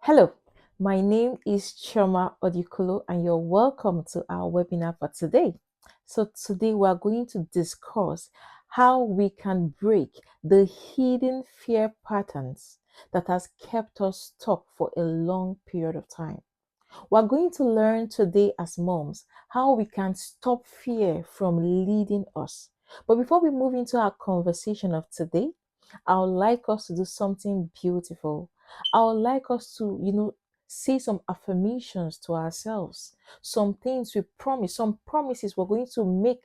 Hello, my name is Choma Odikulu, and you're welcome to our webinar for today. So, today we are going to discuss how we can break the hidden fear patterns that has kept us stuck for a long period of time. We're going to learn today as moms how we can stop fear from leading us. But before we move into our conversation of today, I would like us to do something beautiful. I would like us to, say some affirmations to ourselves, some things we promise, some promises we're going to make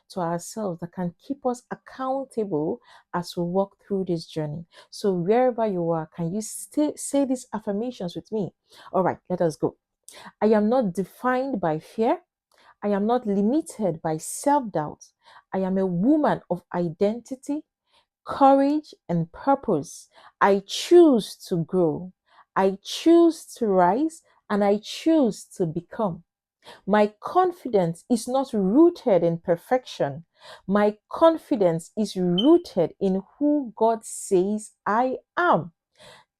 to ourselves that can keep us accountable as we walk through this journey. So, wherever you are, can you say these affirmations with me? All right, let us go. I am not defined by fear. I am not limited by self doubt. I am a woman of identity, courage, and purpose. I choose to grow. I choose to rise and I choose to become. My confidence is not rooted in perfection. My confidence is rooted in who God says I am.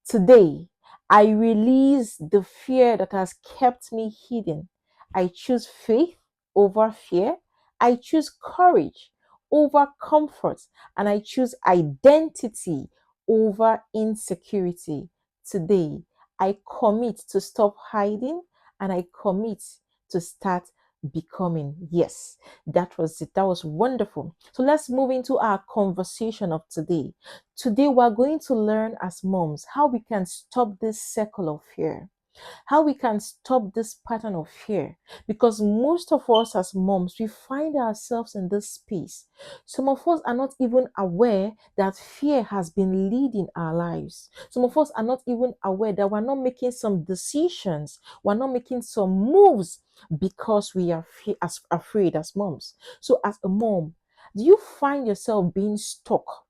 Today, I release the fear that has kept me hidden. I choose faith over fear. I choose courage over comfort. And I choose identity over insecurity. Today, I commit to stop hiding and I commit to start becoming. Yes, that was it. That was wonderful. So let's move into our conversation of today. Today, we're going to learn as moms how we can stop this cycle of fear, how we can stop this pattern of fear. Because most of us as moms, we find ourselves in this space. Some of us are not even aware that fear has been leading our lives. Some of us are not even aware that we're not making some decisions, we're not making some moves because we are afraid as moms. So, as a mom, do you find yourself being stuck?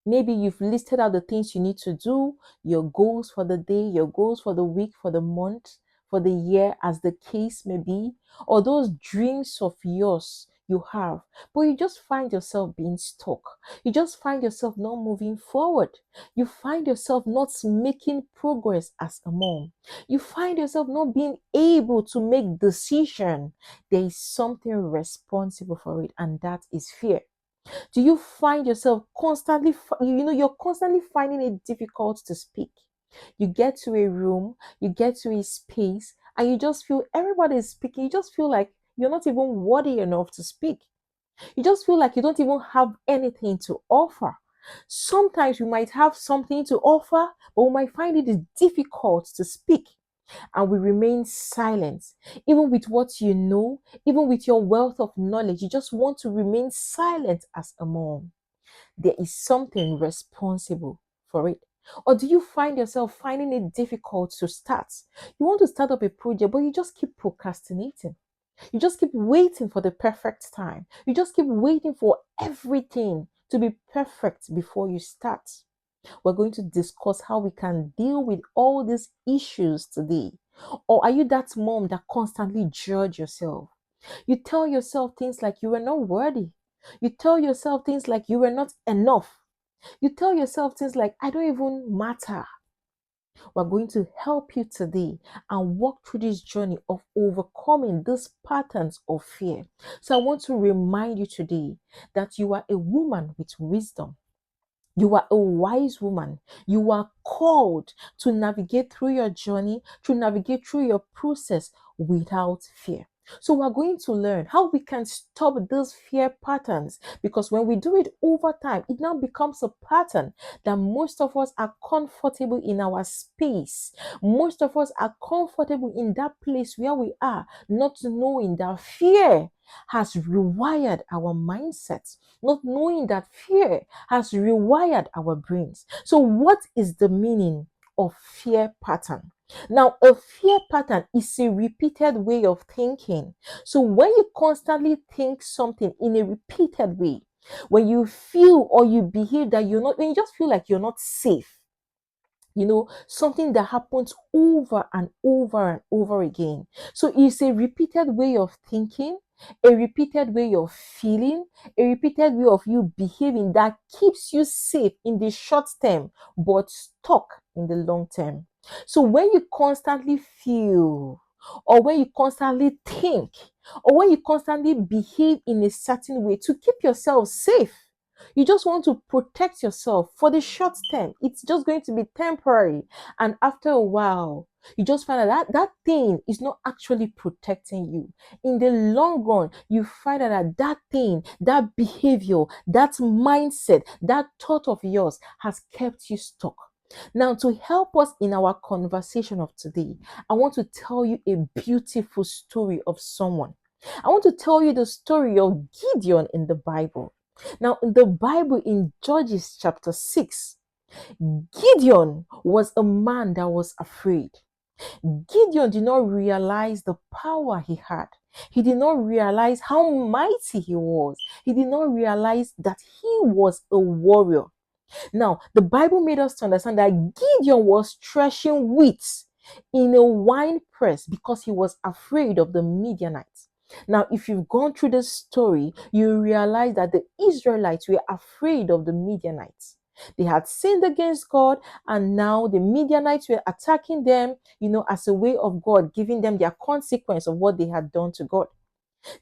Maybe you've listed out the things you need to do, your goals for the day, your goals for the week, for the month, for the year, as the case may be, or those dreams of yours you have, but you just find yourself being stuck. You just find yourself not moving forward. You find yourself not making progress as a mom. You find yourself not being able to make decision. There is something responsible for it, and that is fear. Do you find yourself constantly, you're constantly finding it difficult to speak? You get to a room, you get to a space, and you just feel everybody is speaking. You just feel like you're not even worthy enough to speak. You just feel like you don't even have anything to offer. Sometimes you might have something to offer, but we might find it is difficult to speak and we remain silent. Even with what you know, even with your wealth of knowledge, you just want to remain silent as a mom. There is something responsible for it. Or do you find yourself finding it difficult to start? You want to start up a project, but you just keep procrastinating. You just keep waiting for the perfect time. You just keep waiting for everything to be perfect before you start. We're going to discuss how we can deal with all these issues today. Or are you that mom that constantly judge yourself? You tell yourself things like you are not worthy. You tell yourself things like you are not enough. You tell yourself things like I don't even matter. We're going to help you today and walk through this journey of overcoming these patterns of fear. So I want to remind you today that you are a woman with wisdom. You are a wise woman. You are called to navigate through your journey, to navigate through your process without fear. So, we're going to learn how we can stop those fear patterns because when we do it over time, it now becomes a pattern that most of us are comfortable in our space. Most of us are comfortable in that place where we are, not knowing that fear has rewired our mindset, not knowing that fear has rewired our brains. So, what is the meaning of fear pattern? Now, a fear pattern is a repeated way of thinking. So, when you constantly think something in a repeated way, when you feel or you behave that you're not, when you just feel like you're not safe, something that happens over and over and over again. So it's a repeated way of thinking, a repeated way of feeling, a repeated way of you behaving that keeps you safe in the short term, but stuck in the long term. So when you constantly feel, or when you constantly think, or when you constantly behave in a certain way to keep yourself safe, you just want to protect yourself for the short term. It's just going to be temporary. And after a while, you just find out that that thing is not actually protecting you. In the long run, you find out that that thing, that behavior, that mindset, that thought of yours has kept you stuck. Now, to help us in our conversation of today, I want to tell you a beautiful story of someone. I want to tell you the story of Gideon in the Bible. Now, in the Bible, in Judges chapter 6, Gideon was a man that was afraid. Gideon did not realize the power he had. He did not realize how mighty he was. He did not realize that he was a warrior. Now, the Bible made us to understand that Gideon was threshing wheat in a wine press because he was afraid of the Midianites. Now, if you've gone through this story, you realize that the Israelites were afraid of the Midianites. They had sinned against God, and now the Midianites were attacking them, as a way of God giving them their consequence of what they had done to God.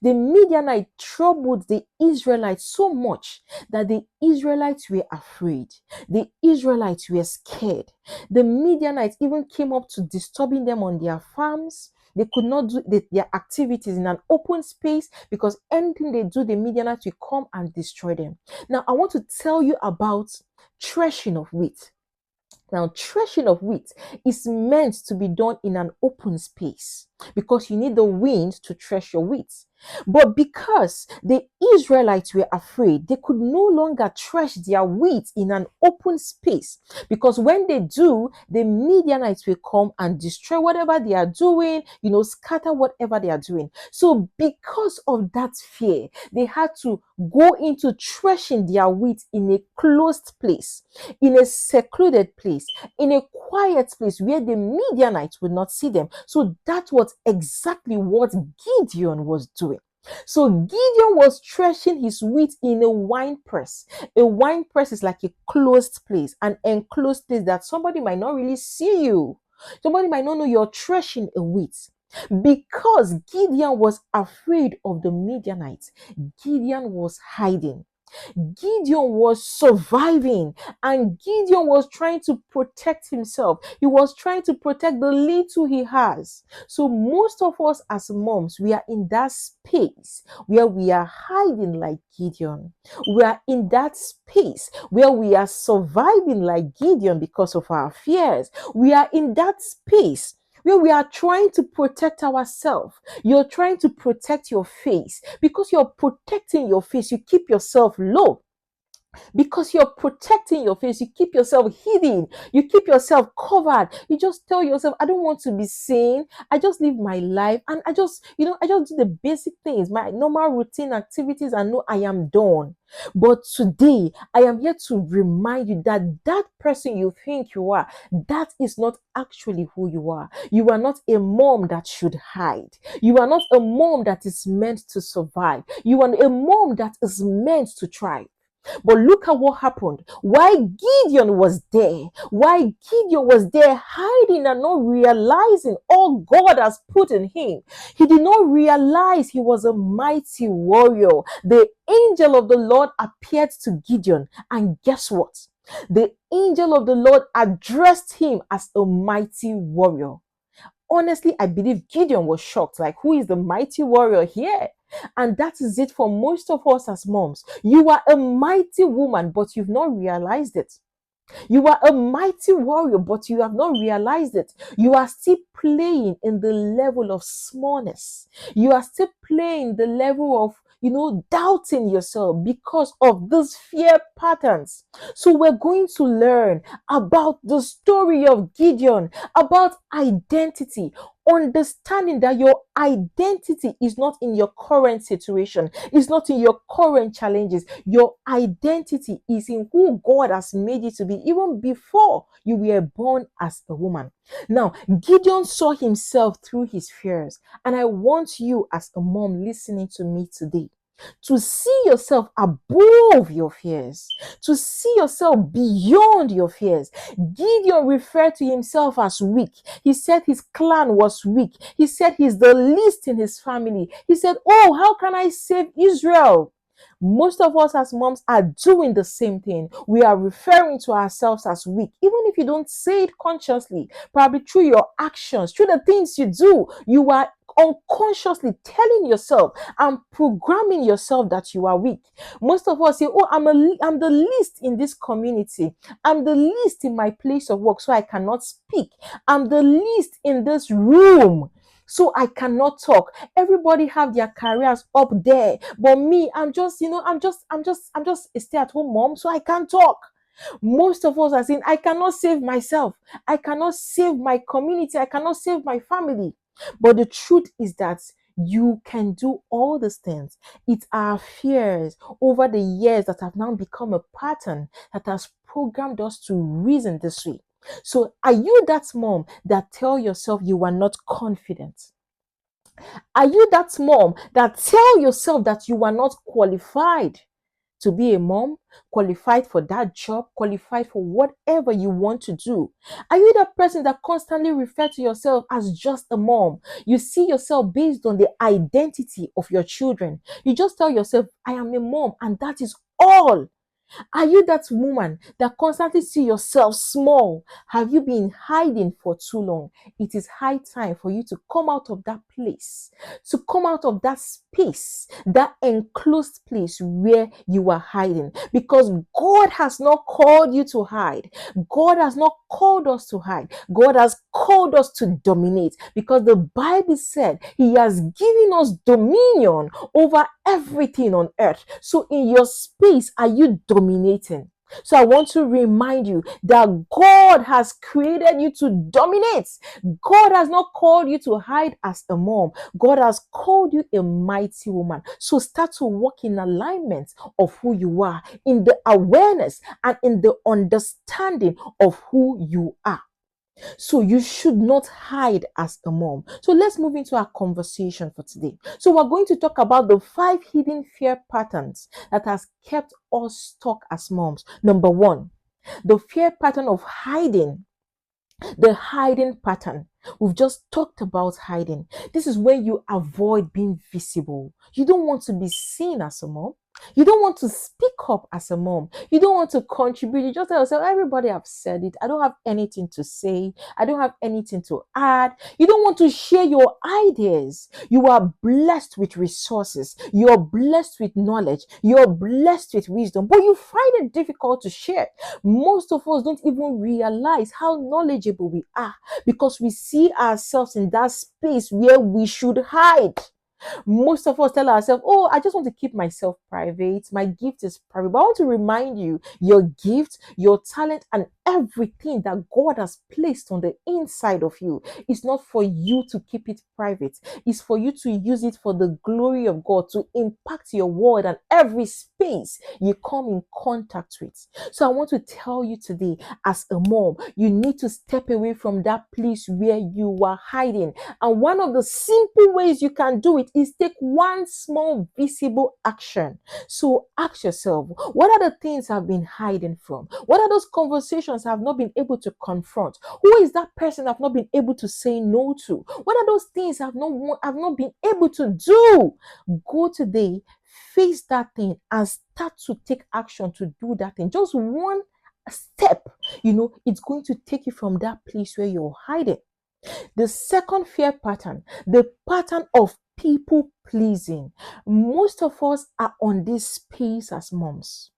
The Midianite troubled the Israelites so much that the Israelites were afraid. The Israelites were scared. The Midianites even came up to disturbing them on their farms. They could not do their activities in an open space because anything they do, the Midianites will come and destroy them. Now, I want to tell you about threshing of wheat. Now, threshing of wheat is meant to be done in an open space because you need the wind to thresh your wheat. But because the Israelites were afraid, they could no longer thresh their wheat in an open space because when they do, the Midianites will come and destroy whatever they are doing, scatter whatever they are doing. So, because of that fear, they had to go into threshing their wheat in a closed place, in a secluded place, in a quiet place where the Midianites would not see them. So that was exactly what Gideon was doing. So Gideon was threshing his wheat in a wine press. A wine press is like a closed place, an enclosed place that somebody might not really see you. Somebody might not know you're threshing a wheat. Because Gideon was afraid of the Midianites, Gideon was hiding. Gideon was surviving, and Gideon was trying to protect himself. He was trying to protect the little he has. So, most of us as moms, we are in that space where we are hiding like Gideon. We are in that space where we are surviving like Gideon because of our fears. We are in that space where we are trying to protect ourselves. You're trying to protect your face. Because you're protecting your face, you keep yourself low. Because you're protecting your face, you keep yourself hidden, you keep yourself covered. You just tell yourself, I don't want to be seen. I just live my life and I just do the basic things, my normal routine activities, and know I am done. But today, I am here to remind you that that person you think you are, that is not actually who you are. You are not a mom that should hide. You are not a mom that is meant to survive. You are a mom that is meant to thrive. But look at what happened. Why Gideon was there. Why Gideon was there hiding and not realizing all God has put in him. He did not realize he was a mighty warrior. The angel of the Lord appeared to Gideon. And guess what? The angel of the Lord addressed him as a mighty warrior. Honestly, I believe Gideon was shocked. Like, who is the mighty warrior here? And that is it for most of us as moms. You are a mighty woman, but you've not realized it. You are a mighty warrior, but you have not realized it. You are still playing in the level of smallness. You are still playing the level of, doubting yourself because of these fear patterns. So we're going to learn about the story of Gideon, about identity, understanding that your identity is not in your current situation, it's not in your current challenges. Your identity is in who God has made you to be, even before you were born as a woman. Now, Gideon saw himself through his fears, and I want you, as a mom listening to me today, to see yourself above your fears, to see yourself beyond your fears. Gideon referred to himself as weak. He said his clan was weak. He said he's the least in his family. He said, "Oh, how can I save Israel?" Most of us as moms are doing the same thing. We are referring to ourselves as weak, even if you don't say it consciously, probably through your actions, through the things you do. You are unconsciously telling yourself and programming yourself that you are weak. Most of us say, "Oh, I'm the least in this community. I'm the least in my place of work, so I cannot speak. I'm the least in this room, so I cannot talk. Everybody have their careers up there, but me, I'm just a stay-at-home mom, so I can't talk." Most of us are saying, "I cannot save myself. I cannot save my community. I cannot save my family." But the truth is that you can do all these things. It's our fears over the years that have now become a pattern that has programmed us to reason this way. So are you that mom that tell yourself you are not confident? Are you that mom that tell yourself that you are not qualified to be a mom, qualified for that job, qualified for whatever you want to do? Are you that person that constantly refer to yourself as just a mom? You see yourself based on the identity of your children. You just tell yourself, "I am a mom," and that is all. Are you that woman that constantly see yourself small? Have you been hiding for too long? It is high time for you to come out of that place, to come out of that space, that enclosed place where you are hiding. Because God has not called you to hide. God has not called us to hide. God has called us to dominate, because the Bible said He has given us dominion over everything on earth. So in your space, are you dominating? So I want to remind you that God has created you to dominate. God has not called you to hide as a mom. God has called you a mighty woman. So start to walk in alignment of who you are, in the awareness and in the understanding of who you are. So you should not hide as a mom. So let's move into our conversation for today. So we're going to talk about the 5 hidden fear patterns that has kept us stuck as moms. Number 1, the fear pattern of hiding. The hiding pattern. We've just talked about hiding. This is when you avoid being visible. You don't want to be seen as a mom. You don't want to speak up as a mom. You don't want to contribute. You just tell yourself, "Everybody have said it. I don't have anything to say. I don't have anything to add." You don't want to share your ideas. You are blessed with resources. You're blessed with knowledge. You're blessed with wisdom, but you find it difficult to share. Most of us don't even realize how knowledgeable we are, because we see ourselves in that space where we should hide. Most of us tell ourselves, "Oh, I just want to keep myself private. My gift is private." But I want to remind you, your gift, your talent, and everything that God has placed on the inside of you is not for you to keep it private. It's for you to use it for the glory of God, to impact your world and every space you come in contact with. So I want to tell you today, as a mom, you need to step away from that place where you are hiding. And one of the simple ways you can do it is take one small visible action. So ask yourself, what are the things I've been hiding from? What are those conversations I've not been able to confront? Who is that person I've not been able to say no to? What are those things I've not been able to do? Go today, face that thing, and start to take action to do that thing. Just one step, it's going to take you from that place where you're hiding. The second fear pattern, the pattern of people pleasing. Most of us are on this space as moms.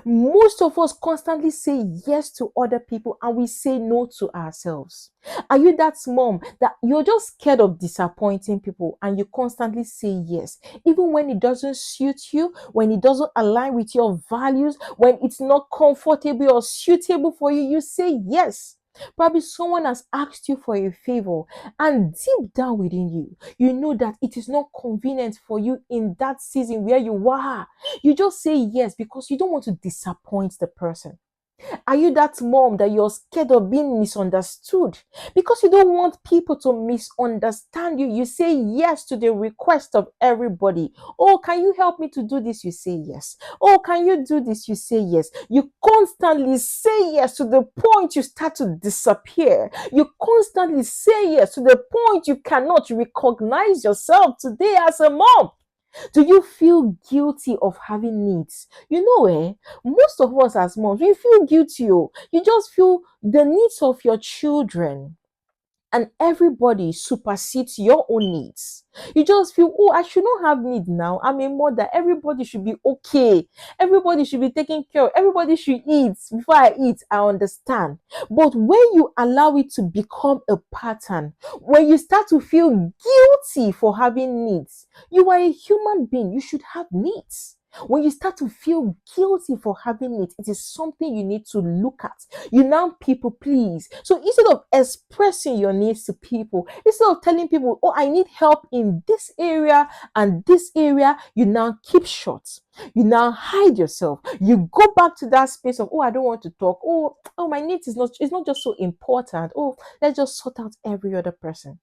Most of us constantly say yes to other people and we say no to ourselves. Are you that mom that you're just scared of disappointing people and you constantly say yes, even when it doesn't suit you, when it doesn't align with your values, when it's not comfortable or suitable for you, you say yes? Probably someone has asked you for a favor, and deep down within you, you know that it is not convenient for you in that season where you are. You just say yes because you don't want to disappoint the person. Are you that mom that you're scared of being misunderstood? Because you don't want people to misunderstand you. You say yes to the request of everybody. Oh, can you help me to do this? You say yes. Oh, can you do this? You say yes. You constantly say yes to the point you start to disappear. You constantly say yes to the point you cannot recognize yourself today as a mom. Do you feel guilty of having needs? Most of us as moms, we feel guilty. Oh. You just feel the needs of your children and everybody supersedes your own needs. You just feel, oh, I should not have need now. I'm a mother. Everybody should be okay. Everybody should be taken care of. Everybody should eat. Before I eat, I understand. But when you allow it to become a pattern, when you start to feel guilty for having needs, you are a human being. You should have needs. When you start to feel guilty for having it, it is something you need to look at. You now people please. So instead of expressing your needs to people, instead of telling people, oh, I need help in this area and this area, you now keep short. You now hide yourself. You go back to that space of, oh, I don't want to talk. Oh, my needs is not, it's not just so important. Oh, let's just sort out every other person.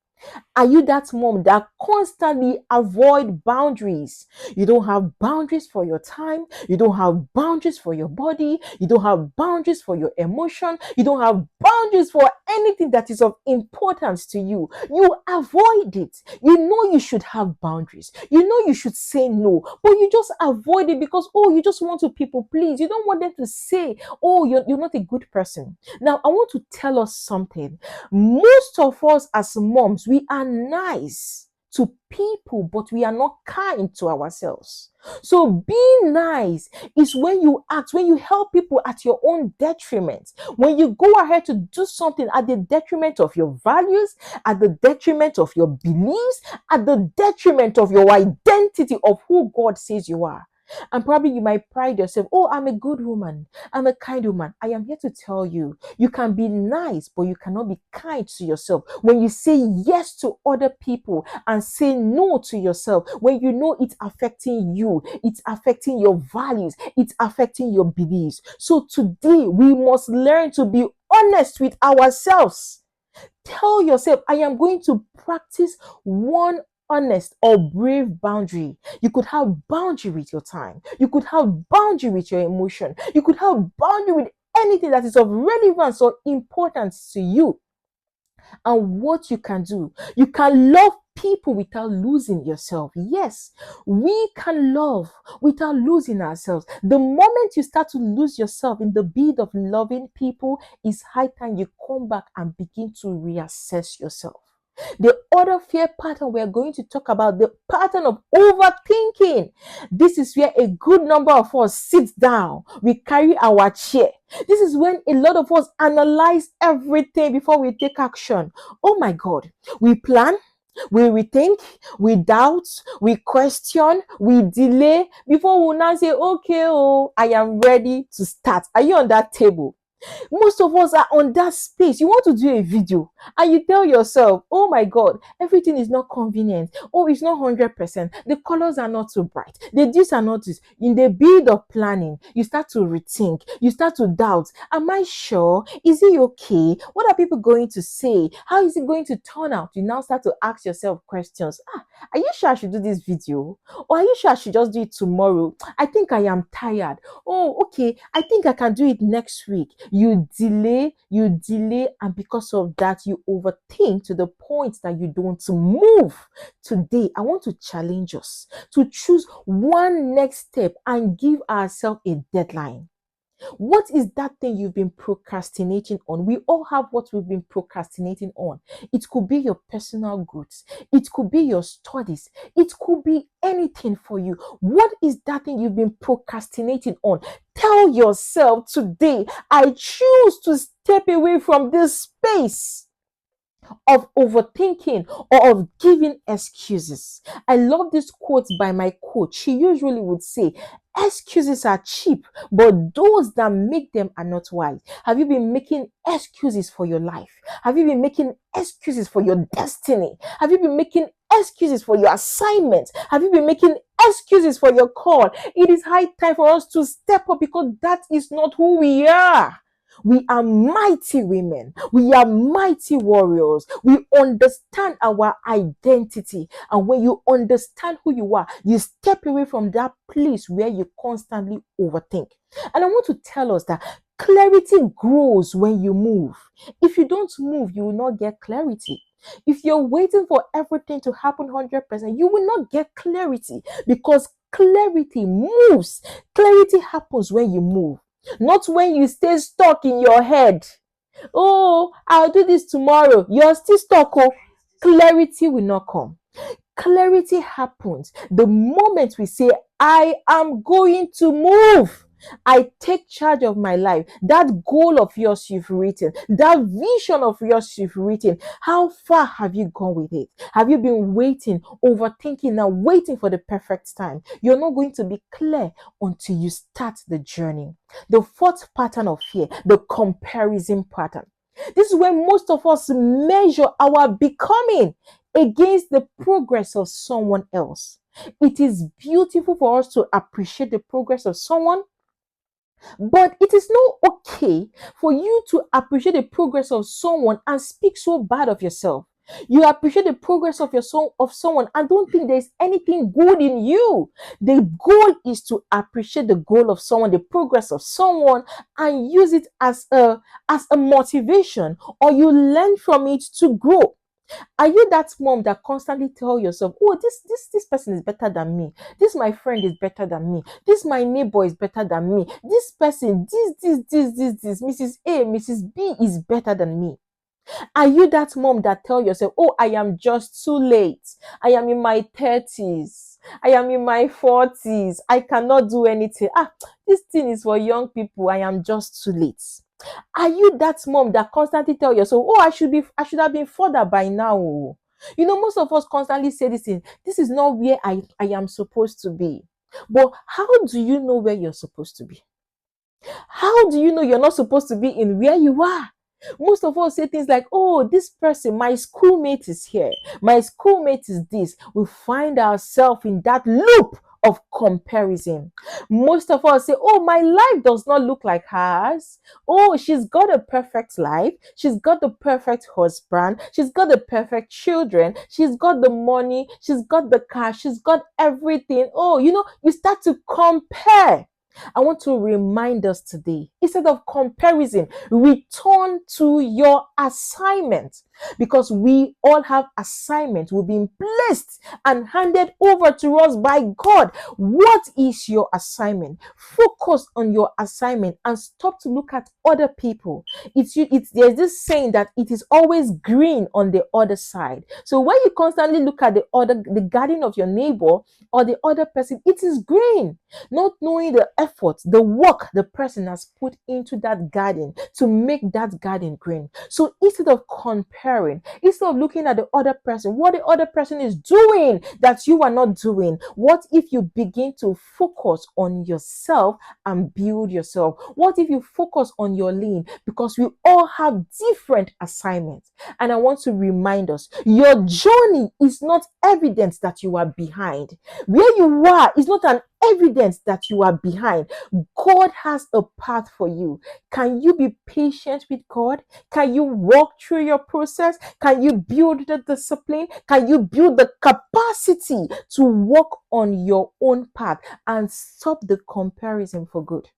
Are you that mom that constantly avoid boundaries? You don't have boundaries for your time. You don't have boundaries for your body. You don't have boundaries for your emotion. You don't have boundaries for anything that is of importance to you. You avoid it. You know you should have boundaries. You know you should say no, but you just avoid it because, oh, you just want to people please. You don't want them to say, oh, you're not a good person. Now, I want to tell us something. Most of us as moms, we are nice to people, but we are not kind to ourselves. So being nice is when you act, when you help people at your own detriment, when you go ahead to do something at the detriment of your values, at the detriment of your beliefs, at the detriment of your identity of who God says you are. And probably you might pride yourself, oh, I'm a good woman. I'm a kind woman. I am here to tell you, you can be nice, but you cannot be kind to yourself. When you say yes to other people and say no to yourself, when you know it's affecting you, it's affecting your values, it's affecting your beliefs. So today we must learn to be honest with ourselves. Tell yourself, I am going to practice one honest or brave boundary. You could have boundary with your time. You could have boundary with your emotion. You could have boundary with anything that is of relevance or importance to you. And what you can do, you can love people without losing yourself. Yes, we can love without losing ourselves. The moment you start to lose yourself in the bid of loving people, it's high time you come back and begin to reassess yourself. The other fear pattern we're going to talk about, the pattern of overthinking. This is where a good number of us sit down. We carry our chair. This is when a lot of us analyze everything before we take action. Oh my God. We plan, we rethink, we doubt, we question, we delay before we now say, okay, oh, I am ready to start. Are you on that table? Most of us are on that space. You want to do a video and you tell yourself, oh my God, everything is not convenient. Oh, it's not 100%. The colors are not so bright. The this are not this. In the bid of planning, you start to rethink. You start to doubt. Am I sure? Is it okay? What are people going to say? How is it going to turn out? You now start to ask yourself questions. Are you sure I should do this video? Or are you sure I should just do it tomorrow? I think I am tired. Oh, okay. I think I can do it next week. You delay, and because of that, you overthink to the point that you don't move. Today, I want to challenge us to choose one next step and give ourselves a deadline. What is that thing you've been procrastinating on? We all have what we've been procrastinating on. It could be your personal goods, it could be your studies, it could be anything for you. What is that thing you've been procrastinating on? Tell yourself today, I choose to step away from this space of overthinking or of giving excuses. I love this quote by my coach. She usually would say, excuses are cheap, but those that make them are not wise. Have you been making excuses for your life? Have you been making excuses for your destiny? Have you been making excuses for your assignment? Have you been making excuses for your call? It is high time for us to step up because that is not who we are. We are mighty women. We are mighty warriors. We understand our identity. And when you understand who you are, you step away from that place where you constantly overthink. And I want to tell us that clarity grows when you move. If you don't move, you will not get clarity. If you're waiting for everything to happen 100%, you will not get clarity because clarity moves. Clarity happens when you move, not when you stay stuck in your head. Oh, I'll do this tomorrow. You're still stuck. Oh, clarity will not come. Clarity happens the moment we say, I am going to move. I take charge of my life. That goal of yours you've written, that vision of yours you've written, how far have you gone with it? Have you been waiting, overthinking, and waiting for the perfect time? You're not going to be clear until you start the journey. The fourth pattern of fear, the comparison pattern. This is when most of us measure our becoming against the progress of someone else. It is beautiful for us to appreciate the progress of someone, but it is not okay for you to appreciate the progress of someone and speak so bad of yourself. You appreciate the progress of someone and don't think there's anything good in you. The goal is to appreciate the goal of someone, the progress of someone, and use it as a motivation, or you learn from it to grow. Are you that mom that constantly tell yourself, oh, this person is better than me, this my friend is better than me, this my neighbor is better than me, this person, this Mrs. A, Mrs. B is better than me? Are you that mom that tell yourself, oh, I am just too late, I am in my 30s, I am in my 40s, I cannot do anything, this thing is for young people, I am just too late? Are you that mom that constantly tell yourself, oh, I should have been further by now? Oh. Most of us constantly say this thing, this is not where I am supposed to be. But how do you know where you're supposed to be? How do you know you're not supposed to be in where you are? Most of us say things like, oh, this person, my schoolmate is here, my schoolmate is this. We find ourselves in that loop of comparison. Most of us say, oh, my life does not look like hers. Oh, she's got a perfect life, she's got the perfect husband, she's got the perfect children, she's got the money, she's got the car, she's got everything. Oh, you start to compare. I want to remind us today, instead of comparison, return to your assignment, because we all have assignments. We've been placed and handed over to us by God. What is your assignment? Focus on your assignment and stop to look at other people. There's this saying that it is always green on the other side. So when you constantly look at the garden of your neighbor or the other person, it is green, not knowing the effort, the work the person has put into that garden to make that garden green. So instead of comparing, instead of looking at the other person, what the other person is doing that you are not doing, what if you begin to focus on yourself and build yourself? What if you focus on your lane? Because we all have different assignments. And I want to remind us, your journey is not evidence that you are behind. Where you are is not an evidence that you are behind. God has a path for you. Can you be patient with God? Can you walk through your process? Can you build the discipline? Can you build the capacity to walk on your own path and stop the comparison for good?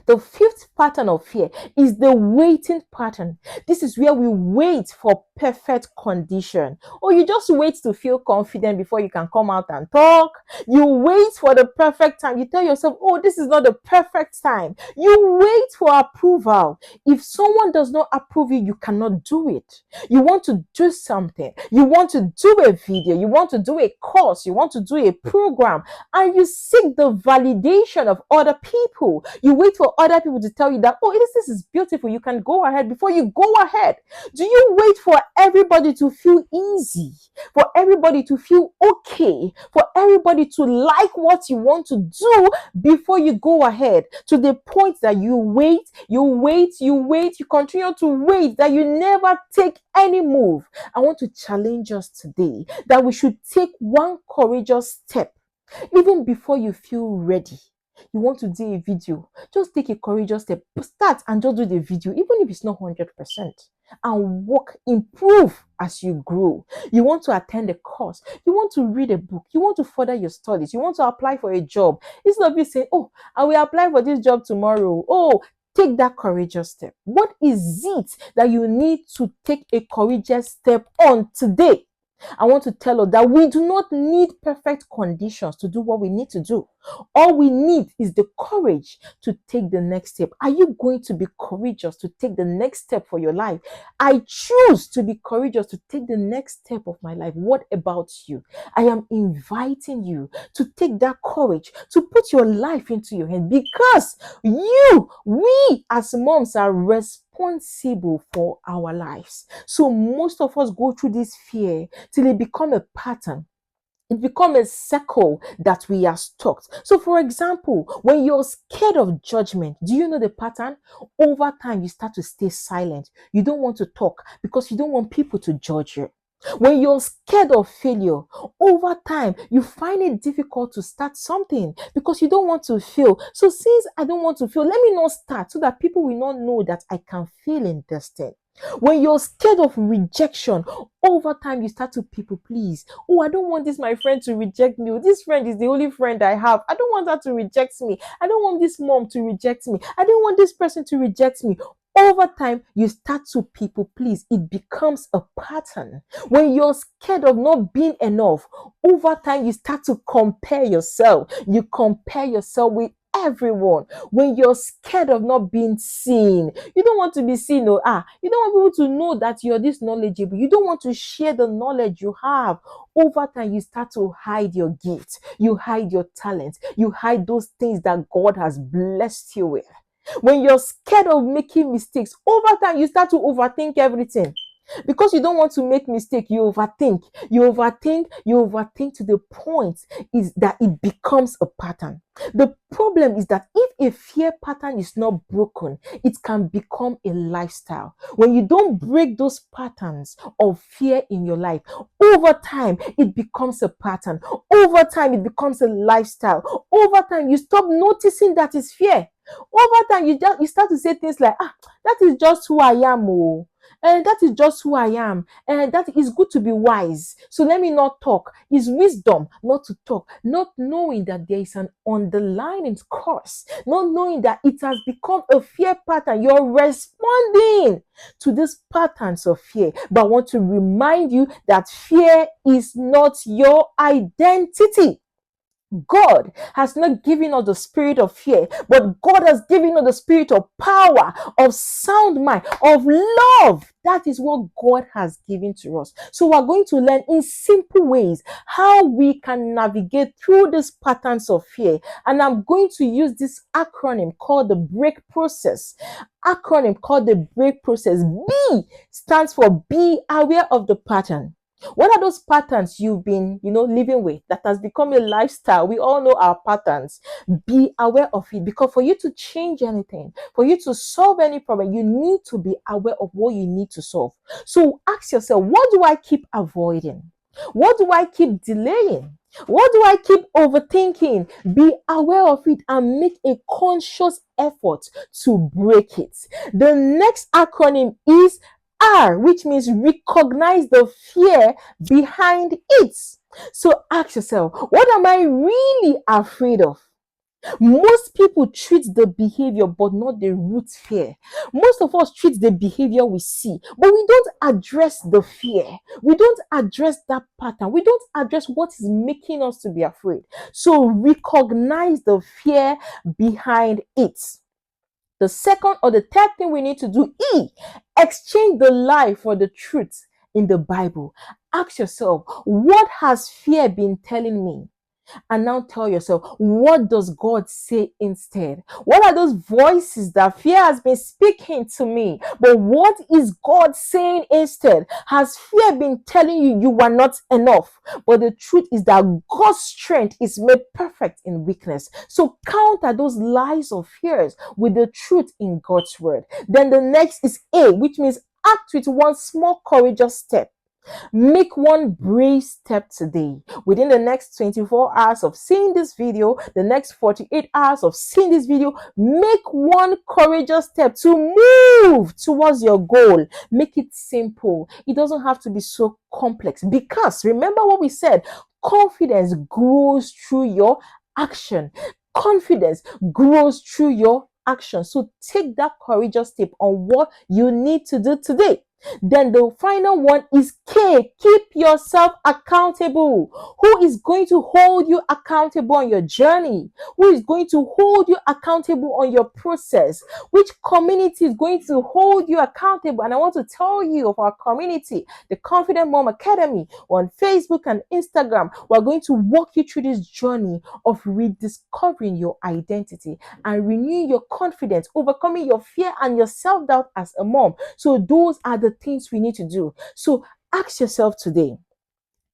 The fifth pattern of fear is the waiting pattern. This is where we wait for perfect condition. Or you just wait to feel confident before you can come out and talk. You wait for the perfect time. You tell yourself, oh, this is not the perfect time. You wait for approval. If someone does not approve you, you cannot do it. You want to do something. You want to do a video. You want to do a course. You want to do a program. And you seek the validation of other people. You wait for other people to tell you that, oh, this is beautiful, you can go ahead, before you go ahead. Do you wait for everybody to feel easy, for everybody to feel okay, for everybody to like what you want to do before you go ahead, to the point that you wait, you continue to wait, that you never take any move? I want to challenge us today that we should take one courageous step even before you feel ready. You want to do a video, just take a courageous step. Start and just do the video, even if it's not 100%. And work, improve as you grow. You want to attend a course, you want to read a book, you want to further your studies, you want to apply for a job. Instead of you saying, oh, I will apply for this job tomorrow. Oh, take that courageous step. What is it that you need to take a courageous step on today? I want to tell us that we do not need perfect conditions to do what we need to do. All we need is the courage to take the next step. Are you going to be courageous to take the next step for your life? I choose to be courageous to take the next step of my life. What about you? I am inviting you to take that courage, to put your life into your hand, because we as moms are responsible for our lives. So most of us go through this fear till it become a pattern. It becomes a circle that we are stuck. So, for example, when you're scared of judgment, do you know the pattern? Over time, you start to stay silent. You don't want to talk because you don't want people to judge you. When you're scared of failure, over time, you find it difficult to start something because you don't want to fail. So, since I don't want to fail, let me not start so that people will not know that I can fail in this thing. When you're scared of rejection, over time you start to people please. Oh, I don't want this my friend to reject me. This friend is the only friend I have. I don't want her to reject me. I don't want this mom to reject me. I don't want this person to reject me. Over time, you start to people please. It becomes a pattern. When you're scared of not being enough, over time you start to compare yourself. You compare yourself with everyone. When you're scared of not being seen, you don't want to be seen. You don't want people to know that you're this knowledgeable. You don't want to share the knowledge you have. Over time, you start to hide your gifts, you hide your talents, you hide those things that God has blessed you with. When you're scared of making mistakes, over time you start to overthink everything. Because you don't want to make mistake, you overthink to the point is that it becomes a pattern. The problem is that if a fear pattern is not broken, it can become a lifestyle. When you don't break those patterns of fear in your life, over time it becomes a pattern. Over time it becomes a lifestyle. Over time you stop noticing that it's fear. Over time you start to say things like, that is just who I am. And that is just who I am. And that is good to be wise. So let me not talk. It's wisdom not to talk. Not knowing that there is an underlying cause. Not knowing that it has become a fear pattern. You're responding to these patterns of fear. But I want to remind you that fear is not your identity. God has not given us the spirit of fear, but God has given us the spirit of power, of sound mind, of love. That is what God has given to us. So we're going to learn in simple ways how we can navigate through these patterns of fear. And I'm going to use this acronym called the break process. Acronym called the break process. B stands for be aware of the pattern. What are those patterns you've been, living with that has become a lifestyle? We all know our patterns. Be aware of it, because for you to change anything, for you to solve any problem, you need to be aware of what you need to solve. So ask yourself, what do I keep avoiding? What do I keep delaying? What do I keep overthinking? Be aware of it and make a conscious effort to break it. The next acronym is R, which means recognize the fear behind it. So ask yourself, what am I really afraid of? Most people treat the behavior but not the root fear. Most of us treat the behavior we see, but we don't address the fear. We don't address that pattern. We don't address what is making us to be afraid. So recognize the fear behind it. The second or the third thing we need to do, E, exchange the lie for the truth in the Bible. Ask yourself, what has fear been telling me? And now tell yourself, what does God say instead? What are those voices that fear has been speaking to me? But what is God saying instead? Has fear been telling you you are not enough? But the truth is that God's strength is made perfect in weakness. So counter those lies of fears with the truth in God's word. Then the next is A, which means act with one small courageous step. Make one brave step today. Within the next 24 hours of seeing this video, the next 48 hours of seeing this video, make one courageous step to move towards your goal. Make it simple. It doesn't have to be so complex, because remember what we said, confidence grows through your action. Confidence grows through your action. So take that courageous step on what you need to do today. Then the final one is K. Keep yourself accountable. Who is going to hold you accountable on your journey? Who is going to hold you accountable on your process? Which community is going to hold you accountable? And I want to tell you of our community, the Confident Mom Academy, on Facebook and Instagram. We're going to walk you through this journey of rediscovering your identity and renewing your confidence, overcoming your fear and your self-doubt as a mom. So those are the things we need to do. So ask yourself today,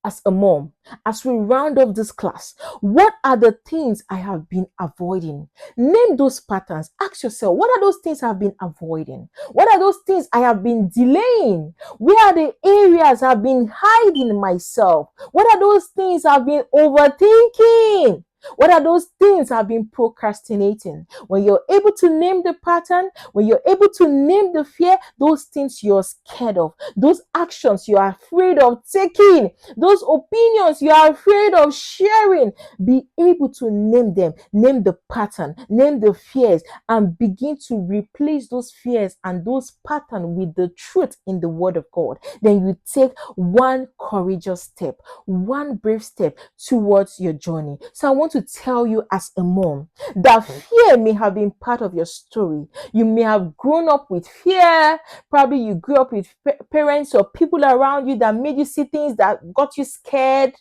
as a mom, as we round up this class, what are the things I have been avoiding? Name those patterns. Ask yourself, what are those things I've been avoiding? What are those things I have been delaying? Where are the areas I've been hiding myself? What are those things I've been overthinking? What are those things I've been procrastinating? When you're able to name the pattern, when you're able to name the fear, those things you're scared of, those actions you are afraid of taking, those opinions you are afraid of sharing, be able to name them, name the pattern, name the fears, and begin to replace those fears and those patterns with the truth in the Word of God. Then you take one courageous step, one brave step towards your journey. So I want to tell you, as a mom, that fear may have been part of your story. You may have grown up with fear. Probably you grew up with parents or people around you that made you see things that got you scared.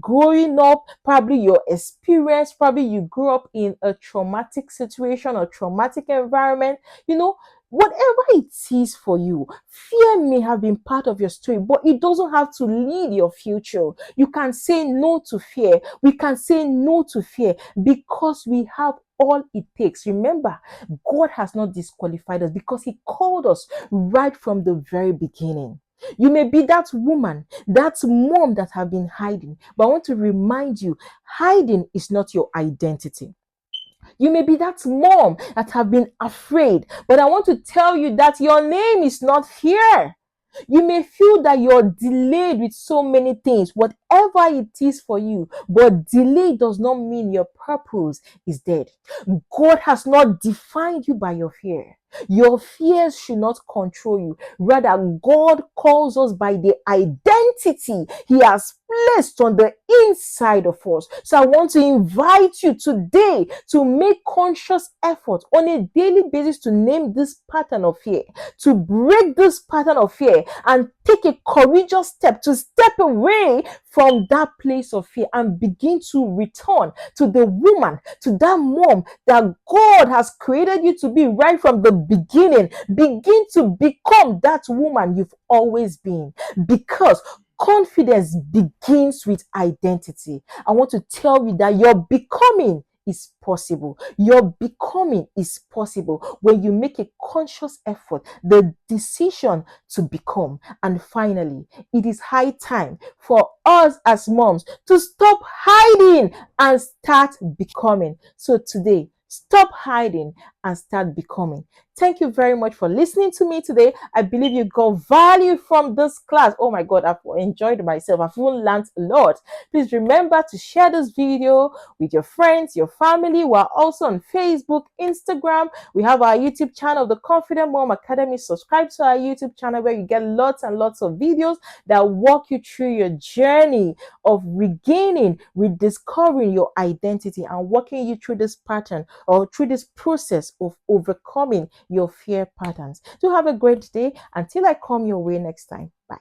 Growing up, probably your experience, probably you grew up in a traumatic situation or traumatic environment. Whatever it is for you, fear may have been part of your story, but it doesn't have to lead your future. You can say no to fear. We can say no to fear because we have all it takes. Remember, God has not disqualified us because He called us right from the very beginning. You may be that woman, that mom that have been hiding, but I want to remind you, hiding is not your identity. You may be that mom that have been afraid, but I want to tell you that your name is not fear. You may feel that you're delayed with so many things, whatever it is for you, but delay does not mean your purpose is dead. God has not defined you by your fear. Your fears should not control you. Rather, God calls us by the identity He has placed on the inside of us. So I want to invite you today to make conscious effort on a daily basis to name this pattern of fear, to break this pattern of fear and take a courageous step to step away from that place of fear and begin to return to the woman, to that mom that God has created you to be right from the beginning. Begin to become that woman you've always been, because confidence begins with identity. I want to tell you that your becoming is possible. Your becoming is possible when you make a conscious effort, the decision to become. And finally, it is high time for us as moms to stop hiding and start becoming. So today, stop hiding and start becoming. Thank you very much for listening to me today. I believe you got value from this class. Oh my God, I've enjoyed myself. I've even learned a lot. Please remember to share this video with your friends, your family. We're also on Facebook, Instagram. We have our YouTube channel, The Confident Mom Academy. Subscribe to our YouTube channel where you get lots and lots of videos that walk you through your journey of regaining, rediscovering your identity and walking you through this pattern or through this process of overcoming your fear patterns. Do have a great day until I come your way next time. Bye.